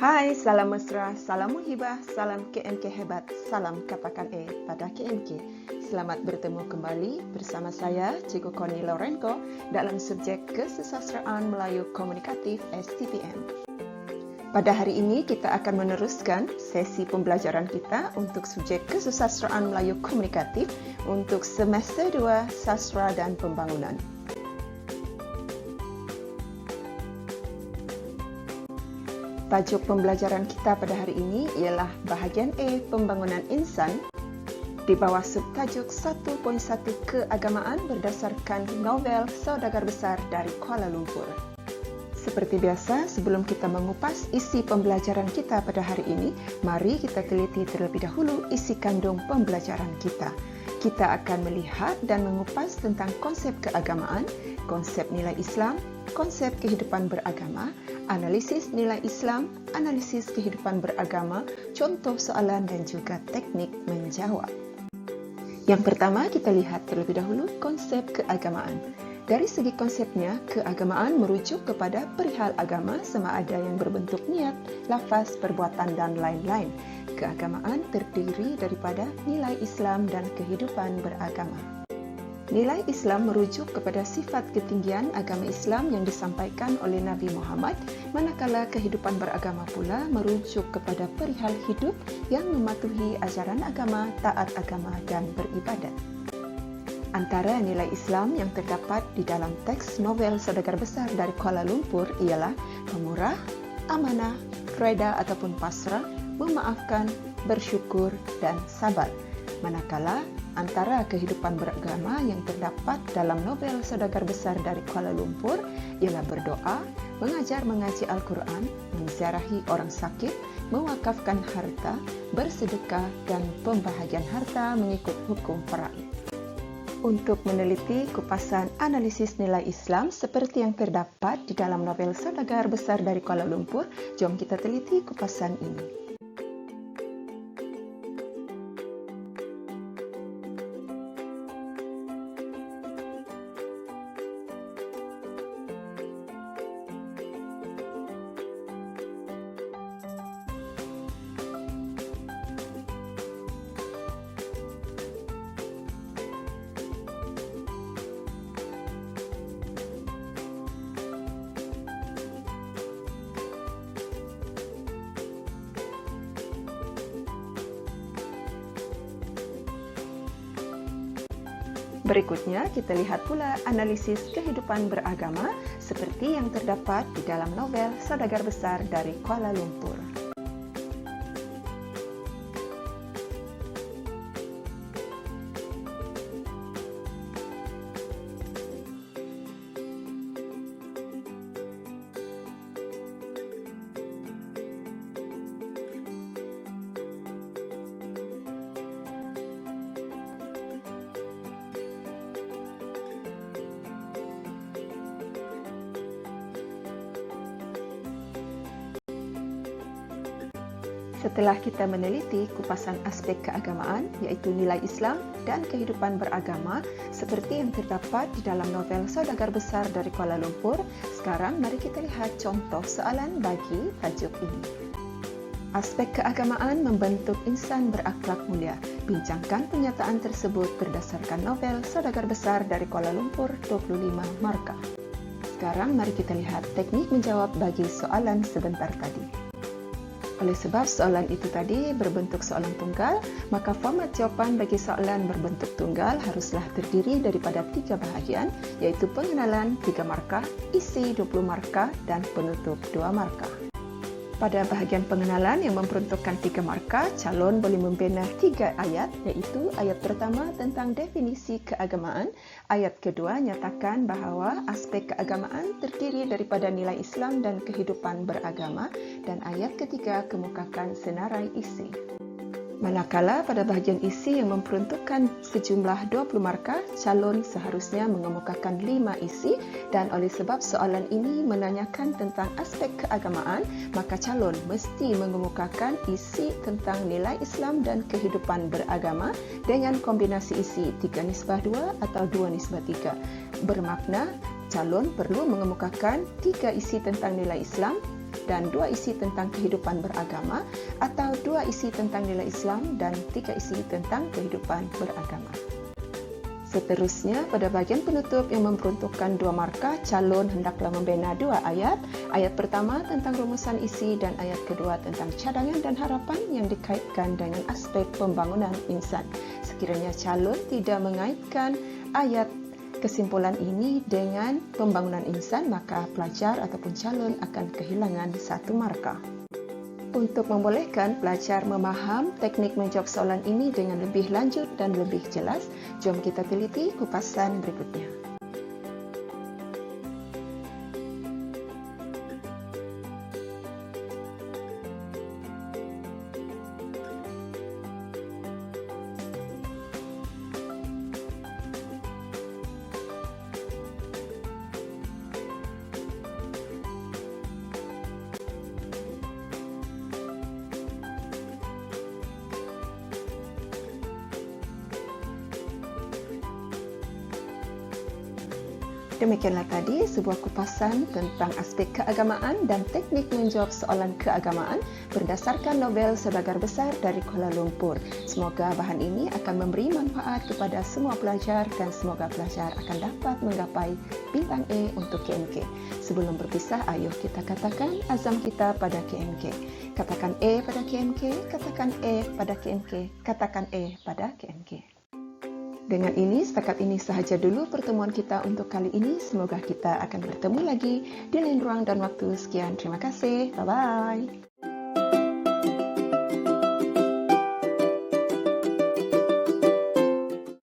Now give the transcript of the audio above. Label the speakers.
Speaker 1: Hai, salam mesra, salam muhibah, salam KMK hebat, salam katakan pada KMK. Selamat bertemu kembali bersama saya, Cikgu Connie Lorenko, dalam subjek Kesusastraan Melayu Komunikatif STPM. Pada hari ini kita akan meneruskan sesi pembelajaran kita untuk subjek Kesusastraan Melayu Komunikatif untuk semester 2 Sastra dan Pembangunan. Tajuk pembelajaran kita pada hari ini ialah bahagian A, Pembangunan Insan, di bawah subtajuk 1.1 Keagamaan berdasarkan novel Saudagar Besar dari Kuala Lumpur. Seperti biasa, sebelum kita mengupas isi pembelajaran kita pada hari ini, mari kita teliti terlebih dahulu isi kandung pembelajaran kita. Kita akan melihat dan mengupas tentang konsep keagamaan, konsep nilai Islam, konsep kehidupan beragama, analisis nilai Islam, analisis kehidupan beragama, contoh soalan dan juga teknik menjawab. Yang pertama, kita lihat terlebih dahulu konsep keagamaan. Dari segi konsepnya, keagamaan merujuk kepada perihal agama sama ada yang berbentuk niat, lafaz, perbuatan, dan lain-lain. Keagamaan terdiri daripada nilai Islam dan kehidupan beragama. Nilai Islam merujuk kepada sifat ketinggian agama Islam yang disampaikan oleh Nabi Muhammad, manakala kehidupan beragama pula merujuk kepada perihal hidup yang mematuhi ajaran agama, taat agama, dan beribadat. Antara nilai Islam yang terdapat di dalam teks novel Saudagar Besar dari Kuala Lumpur ialah pemurah, amanah, reda ataupun pasrah, memaafkan, bersyukur, dan sabar. Manakala antara kehidupan beragama yang terdapat dalam novel Saudagar Besar dari Kuala Lumpur ialah berdoa, mengajar mengaji Al-Quran, menziarahi orang sakit, mewakafkan harta, bersedekah, dan pembahagian harta mengikut hukum faraid. Untuk meneliti kupasan analisis nilai Islam seperti yang terdapat di dalam novel Saudagar Besar dari Kuala Lumpur, jom kita teliti kupasan ini. Berikutnya, kita lihat pula analisis kehidupan beragama seperti yang terdapat di dalam novel Saudagar Besar dari Kuala Lumpur. Setelah kita meneliti kupasan aspek keagamaan, iaitu nilai Islam dan kehidupan beragama seperti yang terdapat di dalam novel Saudagar Besar dari Kuala Lumpur, sekarang mari kita lihat contoh soalan bagi tajuk ini. Aspek keagamaan membentuk insan berakhlak mulia. Bincangkan pernyataan tersebut berdasarkan novel Saudagar Besar dari Kuala Lumpur 25 markah. Sekarang mari kita lihat teknik menjawab bagi soalan sebentar tadi. Oleh sebab soalan itu tadi berbentuk soalan tunggal, maka format jawapan bagi soalan berbentuk tunggal haruslah terdiri daripada 3 bahagian, iaitu pengenalan 3 markah, isi 20 markah, dan penutup 2 markah. Pada bahagian pengenalan yang memperuntukkan 3 markah, calon boleh membina 3 ayat, iaitu ayat pertama tentang definisi keagamaan, ayat kedua nyatakan bahawa aspek keagamaan terdiri daripada nilai Islam dan kehidupan beragama, dan ayat ketiga kemukakan senarai isi. Manakala pada bahagian isi yang memperuntukkan sejumlah 20 markah, calon seharusnya mengemukakan 5 isi, dan oleh sebab soalan ini menanyakan tentang aspek keagamaan, maka calon mesti mengemukakan isi tentang nilai Islam dan kehidupan beragama dengan kombinasi isi 3:2 atau 2:3. Bermakna calon perlu mengemukakan 3 isi tentang nilai Islam, dan 2 isi tentang kehidupan beragama, atau 2 isi tentang nilai Islam dan 3 isi tentang kehidupan beragama. Seterusnya, pada bagian penutup yang memperuntukkan 2 markah, calon hendaklah membina 2 ayat. Ayat pertama tentang rumusan isi dan ayat kedua tentang cadangan dan harapan yang dikaitkan dengan aspek pembangunan insan. Sekiranya calon tidak mengaitkan ayat kesimpulan ini dengan pembangunan insan, maka pelajar ataupun calon akan kehilangan 1 markah. Untuk membolehkan pelajar memaham teknik menjawab soalan ini dengan lebih lanjut dan lebih jelas, jom kita teliti kupasan berikutnya. Demikianlah tadi sebuah kupasan tentang aspek keagamaan dan teknik menjawab soalan keagamaan berdasarkan novel Saudagar Besar dari Kuala Lumpur. Semoga bahan ini akan memberi manfaat kepada semua pelajar dan semoga pelajar akan dapat menggapai bintang E untuk KMK. Sebelum berpisah, ayo kita katakan azam kita pada KMK. Katakan E pada KMK, katakan E pada KMK, katakan E pada KMK. Dengan ini, setakat ini sahaja dulu pertemuan kita untuk kali ini. Semoga kita akan bertemu lagi di lain ruang dan waktu. Sekian, terima kasih. Bye-bye.